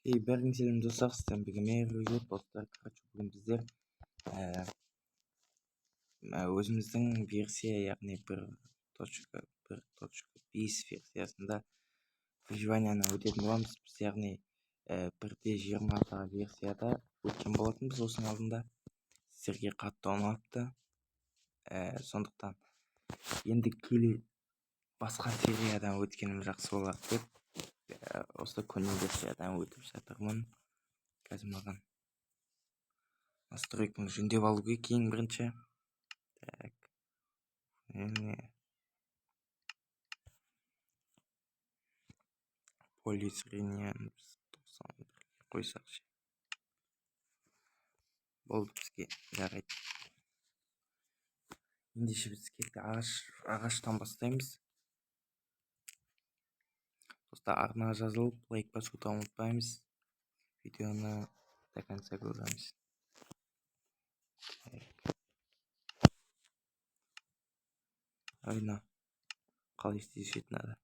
Бәріңе сәлем достар, сіздермен бірге мереке достар. Бүгін біздер өзіміздің версия, яғни 1.5 версиясында выживанияны өтетін боламыз. Біз яғни 1.20 версияда өткен болатынбыз осының алдында. Сіздерге қатты ұнапты. Сондықтан енді келе басқа сериядан өткенім жақсы болады деп осы күннің версиядан өтіп жатырмын. Қазір маған настройканы жөндеп алу керек ең бірінші. Так. Полисренияны 91 қойсақ ше. Болды, бізге жарайды. Ендеше біз ағаштан бастаймыз. Достар, арнаға жазылып, лайк басуды ұмытпаймыз. Видеоны до конца көреміз. Айна қалай істесетін ады.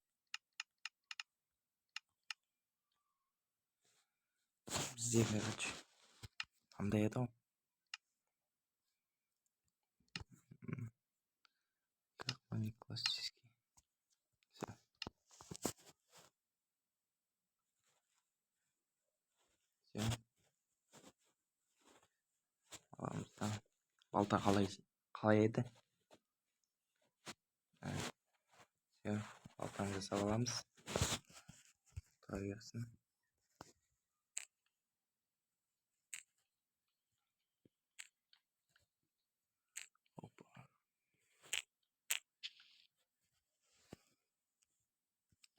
Бізде, короче, қандай еді ғой? Карманник классический. Все. Все. Аламызда. Балта қалай еді? Все. Балтаны жасап аламыз. Тұра берсін.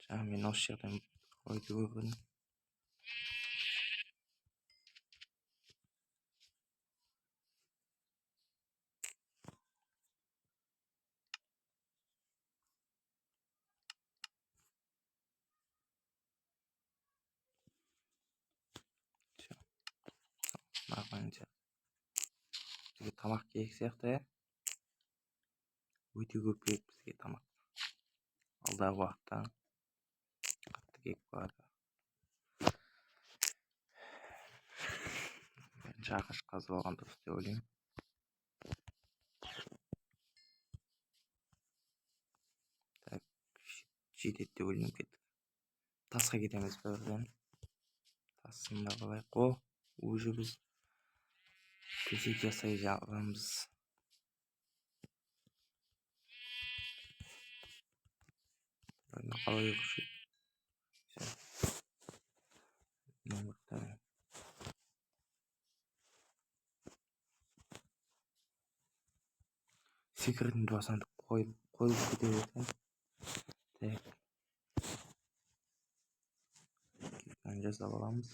Жаңа мен осы жерден қойды көрдім. Нормально. Бізге тамақ керек сияқты, өте көп керек бізге тамақ. Алдағы уақытта қатты керек болады. Бірінші ағаш қазып алған дұрыс деп ойлаймын. Так, жетеді деп ойлаймын. Кеттік. Тасқа кетеміз бірден. Тасында қалайық. Уже біз төсек жасай аламыз. Қалай ұқсайды. Секірдің басанды қойылып кетеді екен. Так. Кирканы жасап аламыз.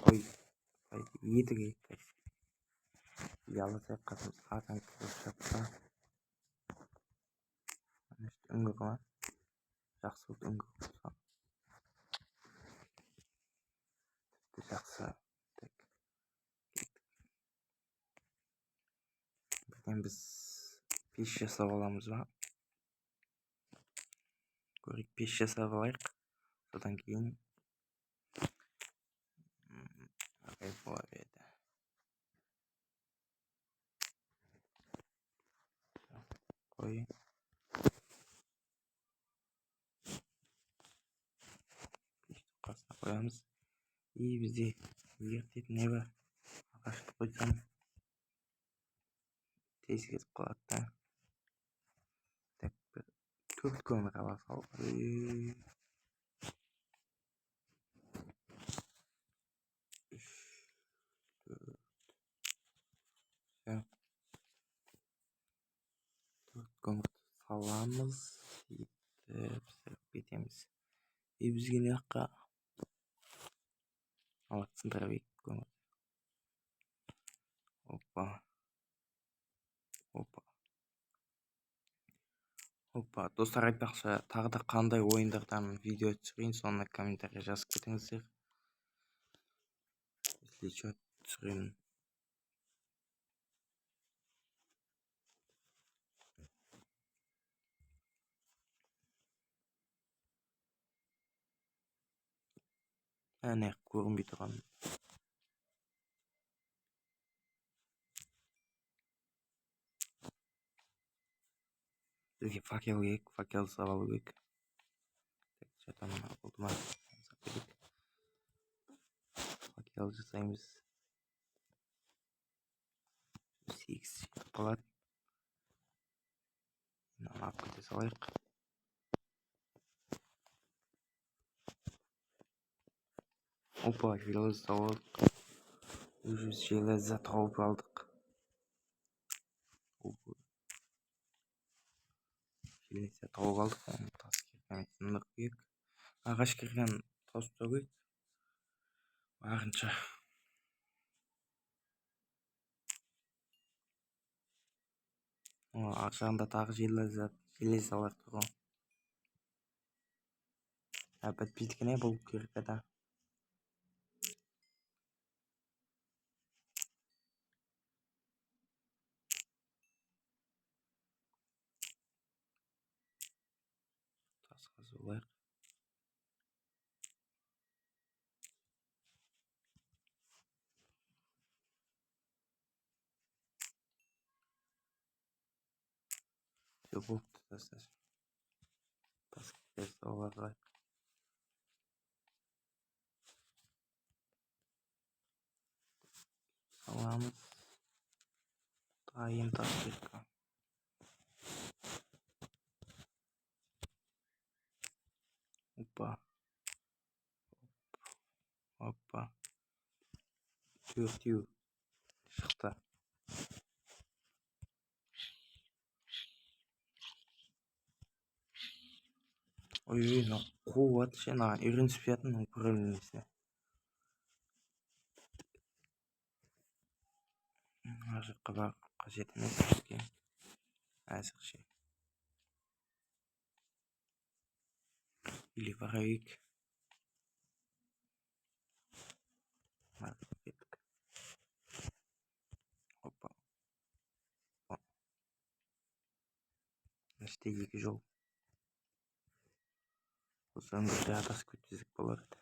Қой еті керек. Ялысай қасымыз қатан кіріп жатса. Үңгір ма? Жақсы болды үңгір болса. Тіпті жақсы. Бірден біз пеш жасап аламыз ба? Көрейік, пеш жасап алайық. Содан кейін ағай бола береді. Қой. Пешті қасына қоямыз. Бізде ертетін не бар? Ағашты қойсам тез кетіп қалады да. Так, бір 4 көмір ала салып. Көмірді саламыз. Кетеміз. Бізге не жаққа алатсындыра бейік көмір. Опа. Достар, айтпақшы, тағы да қандай ойындардан видео түсірейін, соны комментария жазып кетіңіздер. Сличат түсіремін. Әне көрінбей тұрған. Бізге факел керек, факел сап алу керек. Жатамын болды ма? Факел жасаймыз. 8 қалады. Мынаны алып кете салайық. Опа, железо тауып алдық. Уже железо тауып алдық. Железо тауып алдық. Тас керген сындық керек. Ағаш керген тас керек. Барынша. Жағында тағы железолар тұр. Подписка не болу керек еді. Тас қазулайық. Все болыпты тастар. Тас қазулайық. Саламыз. Дайын тас керек. Опа. Опа. Төртеу шықты. Ой, қуат шена үйренісіп жатырмын управлениесіне. Ар жаққа барып қажет емес бізге. Әзірше. Или барайық. Кеттік. Опа. Іште екі жол. Осы өңірде адасып кетсек болар еді.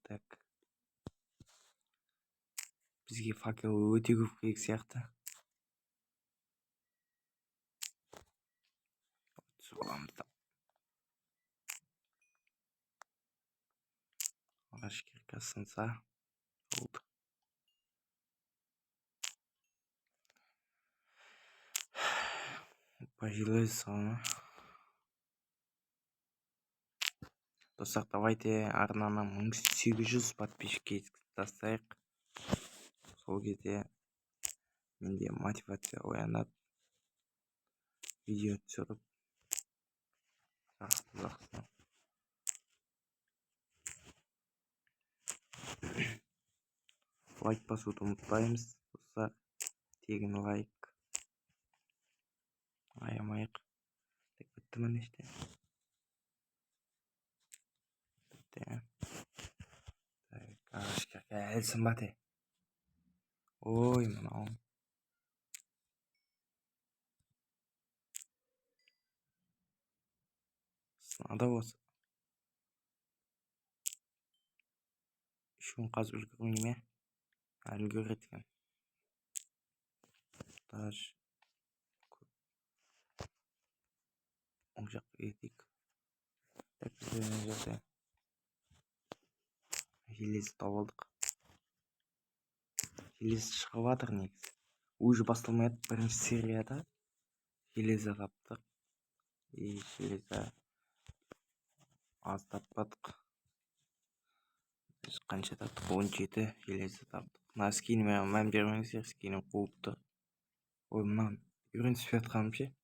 Так. Бізге факел өте көп керек сияқты. Түсіп аламыз да. Ағаш керге сынса болды. Пожилой салма. Достар, давайте арнаны 1800 подписчикке тастайық. Сол кезде менде мотивация оянады. Видео түсіріп жақсы. Лайк басуды ұмытпаймыз. Достар, тегін лайк. Аямайық. Так бітті міне іште. Бітті. Ағаш керге әлсін бәте. Ой, мынау. Сынады осы. Үшін қазып үлгірмей ме? Үлгіреді екен. Таж. Оң жаққа кетейік. Так, бізде мына жерде железо тауып алдық. Железо шығып жатыр негізі. Уже басталмайды. Бірінші серияда железо таптық. И железо аз таппадық. Біз қанша таптық? 17 железо таптық. Мына скиніме мән бермеңіздер, скинім қуыпты. Ой, мынаны үйренісіп жатқаным ше.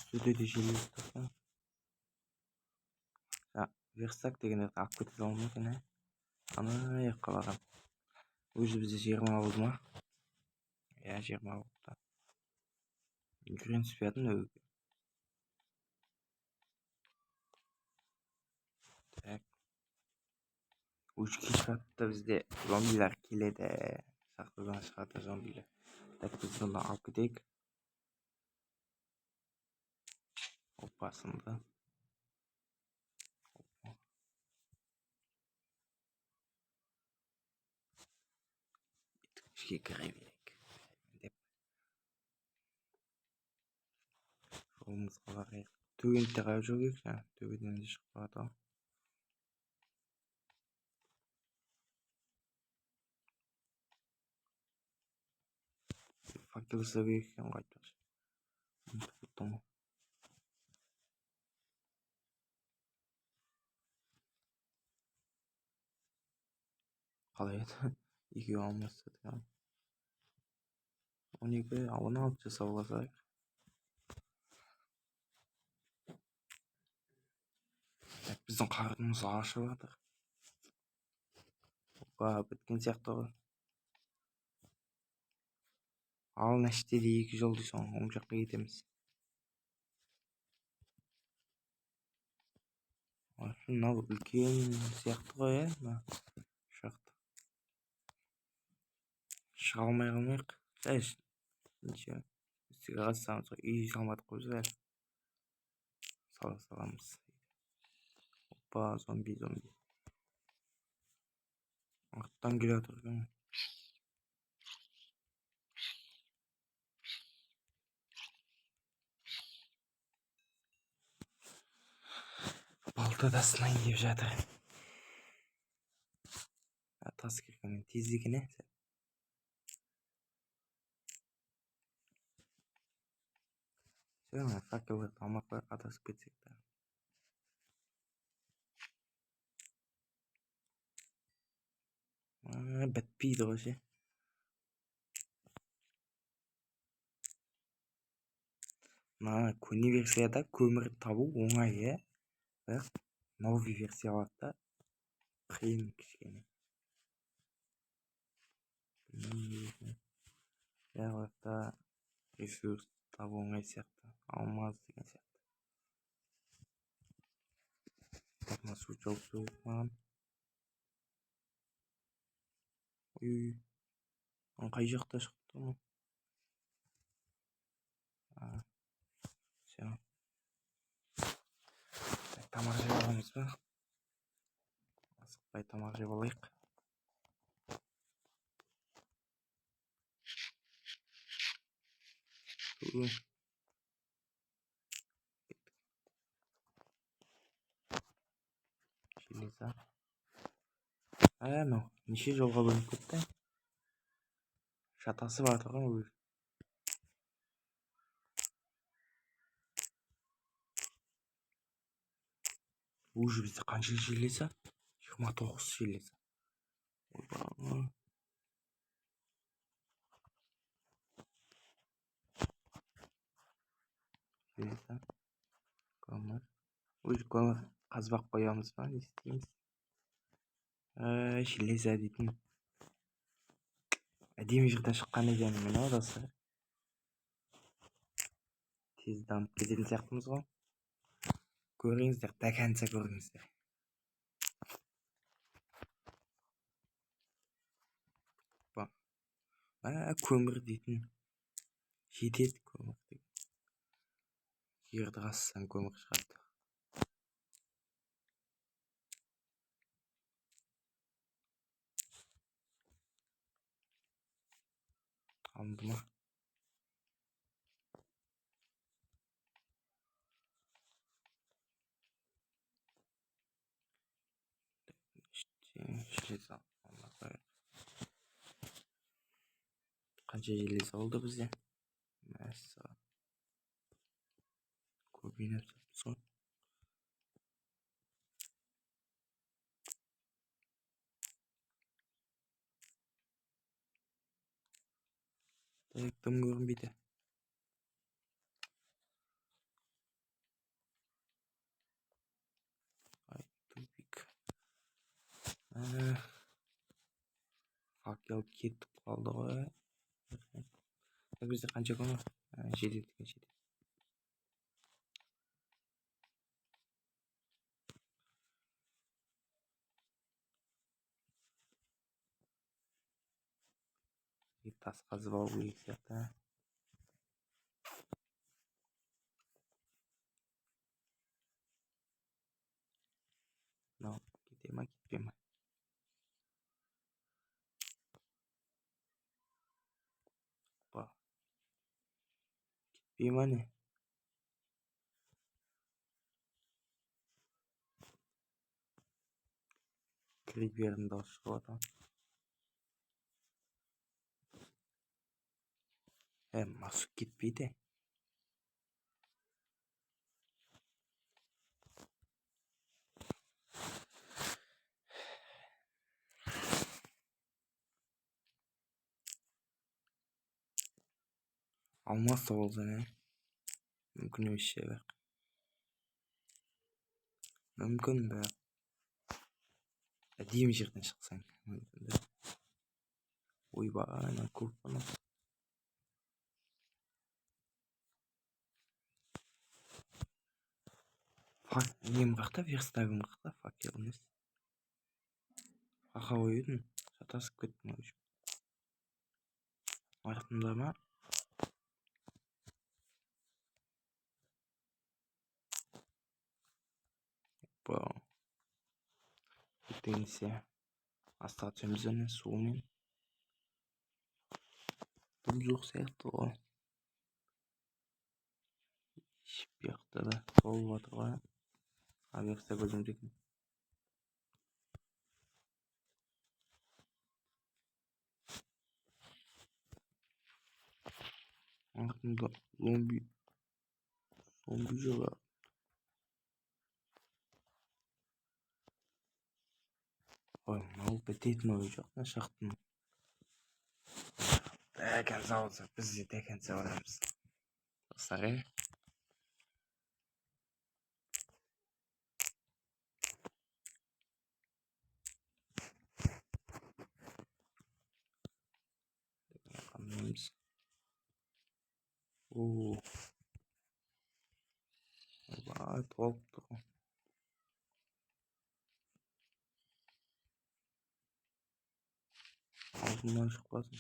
Студияда железо тапқан. Верстак дегенде алып кете салам екен, ә? Ана қалаған. Өзі бізде 20 болды ма? Я 20 болды. Үйренісіп жатырмын өйге. Uch kişi katta bizde zombiler kilede. Saklıdan aşağıda zombiler. Tak biz bundan alıp gidelim. Hoppasında. İşte kırıverek. Dep. Şolumuz kalarek. Tügüntte kaçıyor ya. Tügünden de çıkmadı. Fakir seviyorken kaçmış. Tamam. Kalaydı. İki almıştı ya. 12 avını alacağız savlasak. Bizden karnımız aşıladı. Hoppa bitken сияқты. Al neşte diye 2 жолды соң оң жаққа кетеміз. Мынау үлкен сияқты ғой иә мына жақта. Шыға алмай қалмайық. Жай ничего. Үстіге қарасаңыз үй салмадық қой біз әлі. Сала саламыз. Опа зомби. Арттан келе жатыр екен. Балта да сынайын деп жатыр. Тас кіргеннен тездігіне. Все, факелы алмап қойып адасып кетсек та. Бітпейді ғой ше. Мына көне версияда көмір табу оңай иә. Бірақ новый версияларда қиын кішкене. Жаңалықта ресурс табу оңай сияқты. Алмаз деген сияқты. Мына су жауып соғып маған. Ой. Қай жақта шықты ғой? Все. Тамақ жеп аламыз ба? Асықпай тамақ жеп алайық. Железа. Мынау неше жолға бөлініп кетті. Шатасы бар тұғын өз. Уже бізде қанша железа? 29 железа. Железа. Көмір. Уже көмір қазбақ қоямыз ба? Не істейміз? Железа дейтін. Әдемі жерден шыққан екен мына odасы. Тез дамып кететін сияқтымыз ғой. Көріңіздер, до конца көріңіздер. Көмір дейтін. Жетеді көмір дейтін. Жерді қазсаң көмір шығады. Алынды ма? Железа. Қанша железа oldu бізде? Мәссаған. Көбейініп жатырмыз ғой. Тым көрінбейді. Ай, тупик. Факел кетіп қалды ғой. Бізде қанша көмір? Жетеді. тас қазып алу керек сияқты. Мынау кете ма кетпей ма? Кетпей ма не? Крипердің дауысы шығып жатыр. Масу кетпейді. Алмас та болса не? Мүмкін емес шығар. Мүмкін бірақ әдемі жерден шықсаң мүмкін де. Ойбай, ана көп қана. Нем қақта, верстагым қақта, факел емес. Фақа ойдың, шатасып кеттім өзім. Артында ма? Ертеңгісе астыға түсеміз ане суымен. Бұл жоқ сияқты ғой. Шпиақта да толып жатыр ғой. Верстаг өзім дейтін. Артында зомби жылар. Ой, мынау бітетін ой жоқта шықтым. Дәкен зауытса, біз де дәкен зауытамыз. Достар, қамаймыз. Бай, толып тұр. Алдымнан шықпасын.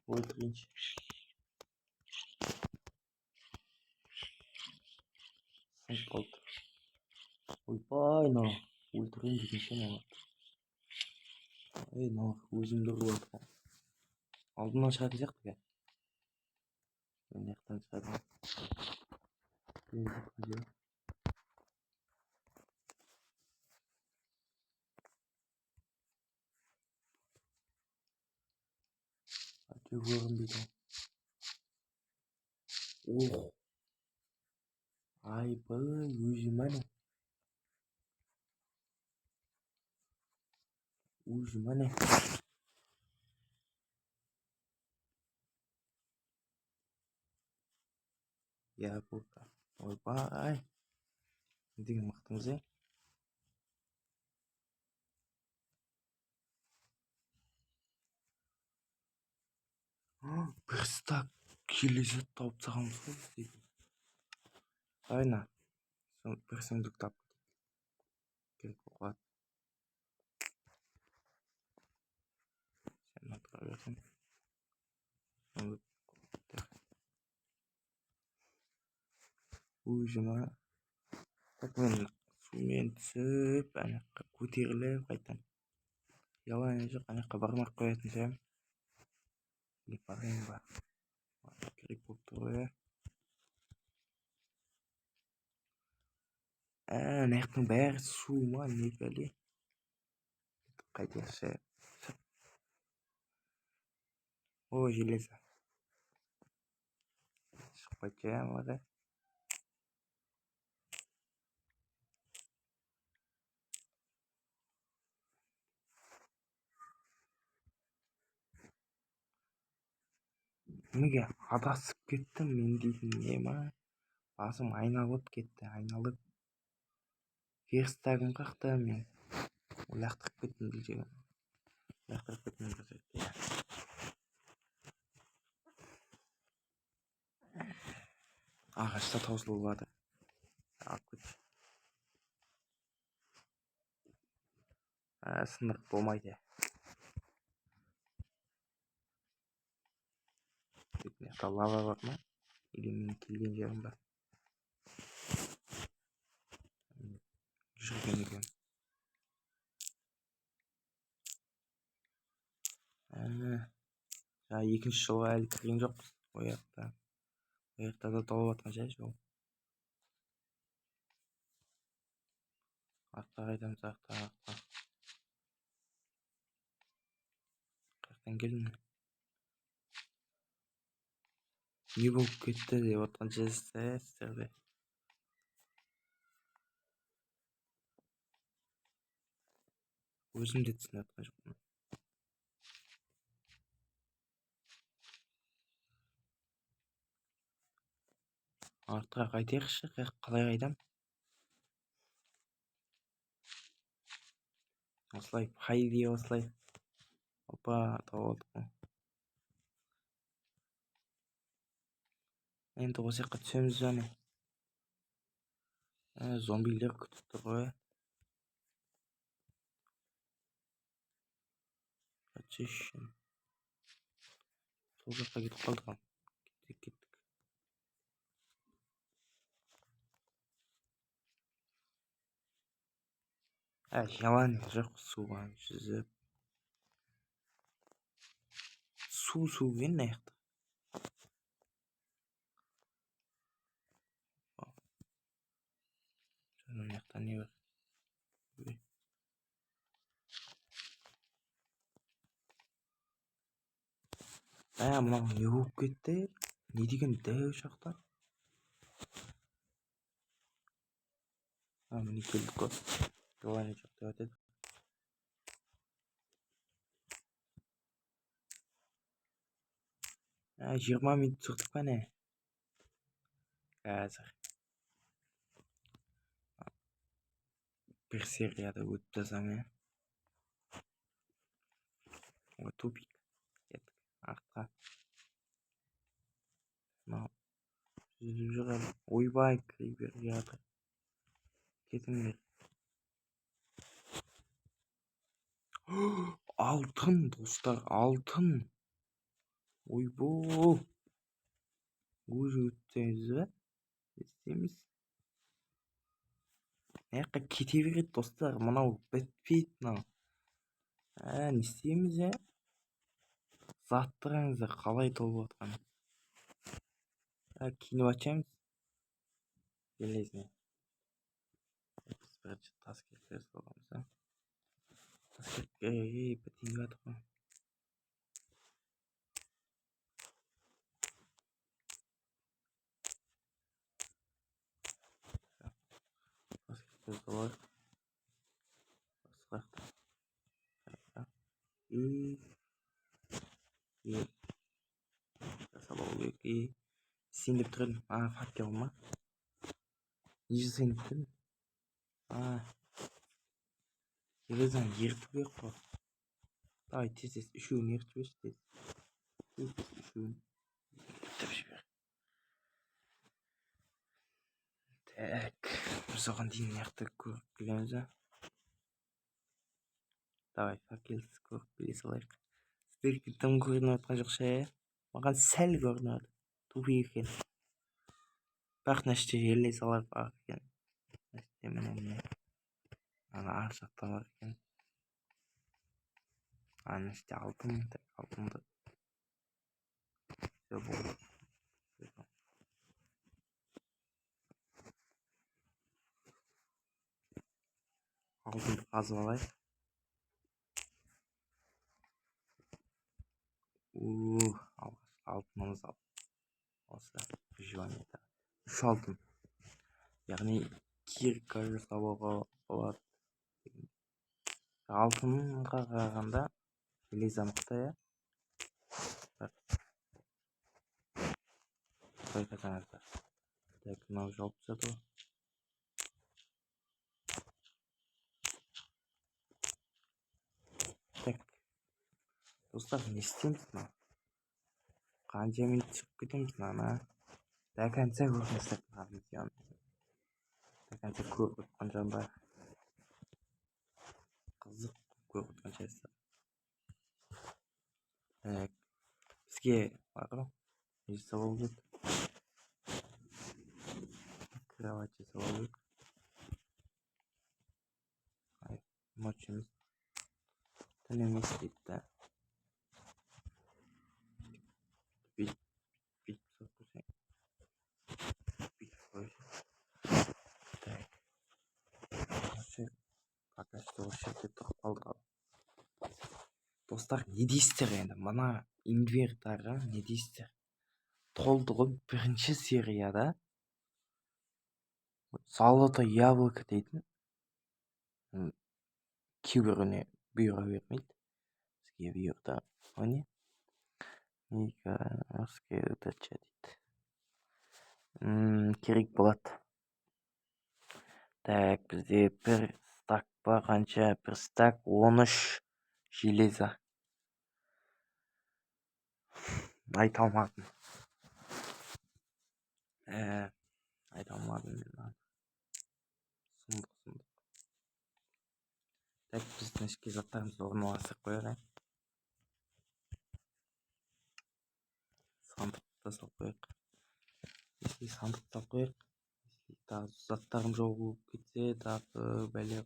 Өлтірейінші. Сынып қалды. Ойбай, мынау өлтірейін дегенше маған. Мынау өзімді ұрып жатыр. Алдымнан шығатын сияқты ке. Мен жақтан шығатын. Әйтеу көрінбейді. Айбай, өзім әне. Яблоко. Ойбай. Деген мықтыңыз, бір стак келесі тауып сағамыз ғой дейді. Айна. Бір сұмдық тап. Керек болады. Sen отыра берсің. Өзіма. Так мен сумен түсіп, анаққа көтеріліп қайтам. Ялан жоқ, анаққа бармақ қоятын шығармын. Не барайын ба. Керек болып тұр ғой. Анақтың бәрі су ма, не бәле. Қайтекші. О, железо. Шықпай жайам ады. Неге адасып кеттім мен дейтін не ма? Басым айналып кетті, айналып. Верстагым қақты мен. Лақтырып кеттім білжеген. Лақтырып кеттім білжеген. Ағашта таусылып жатыр. Сындырып болмайды. Мына лава бар ма? Или менің келген жерім бар? Жүрген екен. Екінші жолға әлі кірген жоқпыз. Ояқта да толып жатқан жай жол. Артқа қайтамыз, артқа. Қаяқтан келдің? Не болып кетті деп отқан жезсіздерде. Өзім де түсініп жатқан жоқпын. Артқа қайтайықшы, қалай қайдам? Осылай, хайди осылай. Опа, тауып алдық. Енді осы жаққа түсеміз және. Зомбилер күтіп тұр ғой. Очищен. Сол жаққа кетіп қалдық. Кеттік. Жалаң жоқ, суға жүзіп. Су ген аяқты. Жаңа аяқта не бар? Мынау не болып кетті? Не деген дәу шақта? Міне келдік қой. Желание жоқ деп атады. 20 минут тұрдық па не? Қазір. Bir seriyada өтіп жазам, Тупик. Кеттік, артқа. Жүзіп жүріп, ойбай, крипер жатыр. Кетіңдер. Алтын, достар, алтын. Ойбой. Уже өттіңіз бе? Істейміз. Яққа кете береді, достар. Мынау бітпейді, мынау. Не істейміз, Заттырыңыздар қалай толып отқан. Кино açамыз. Железный. Біз бірінші тас келтіріп соғамыз, Тас келтіріп, бітейін жатыр ғой. Тас келтіріп соғайық. Басқақты. Жасалау керек. Сен деп тұрдың. Факел ма? Не жасайын деп тұрдың? Железаны ертіп керек қой. Давай, тез үшеуін ертіп жіберші, тез. Үшеуін ертіп жібер. Так, біз оған дейін яқты көріп келеміз, Давай, факелсіз көріп келе салайық. Сіздерге тым көрініп жатқан жоқ ше? Маған сәл көрінеді. Тупик екен. Бірақ нәрсе желей салар бар екен. Нәрсе менен ар жақта бар екен. Нәрсе алтынды. Все болды. Алтынды қазып алайық. Алтынымыз ал. Осы выживаниеда 3 алтын. Яғни кирка жасауға болады. Алтынға қарағанда железа мықты, байқасаңыздар. Так, мынау жауып жатыр. Так, достар, не істейміз мына? Қанша минут шығып кетеміз мына? До конца көріңіздер мына видеоны. До конца көріп отқан жандар. Қызық. икке бар ғой жасап алу керек. Кровать жасап алу керек. Ночь емес түн емес дейді да. Бүйтіп салып қойсаң. Бүйтіп қойсаң. Так. Осы пока что осы жерде тұрып қалдық. Достар, не дейсіздер енді? Мына инвертарға не дейсіздер? Толды ғой бірінші серияда золотое яблоко дейтін кейбіріне бұйыра бермейді. Бізге бұйырды. Оны Мигаровская удача дейді. Керек болады. Так, бізде бір стак бар, қанша? Бір стак 13 железо. Айта алмадым. Айта алмадым мен. Сұмдық. Так, біздің ішкі заттарымызды орналастырып қояйық. Сандықта салып қояйық. Если сандықта салып қояйық. Тағы заттарым жоқ болып кетсе, тағы бәле.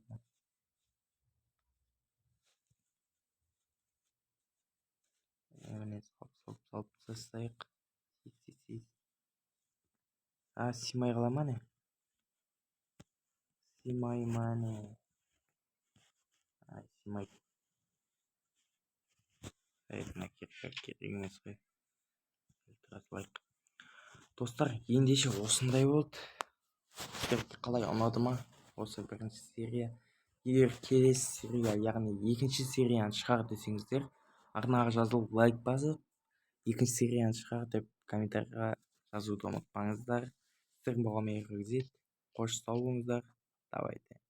Міне салып тастайық. Симай қала ма не? Симай ма не? Симай. Мына керек емес қой. Достар, ендеше осындай болды. Сіздерге қалай ұнады ма осы бірінші серия? Егер келесі серия, яғни екінші серияны шығар десеңіздер, арнаға жазылып лайк басып, екінші серияны шығар деп комментарийға жазуды ұмытпаңыздар. Сіздердің болған мейіріңізге қош сау болыңыздар. Давайте.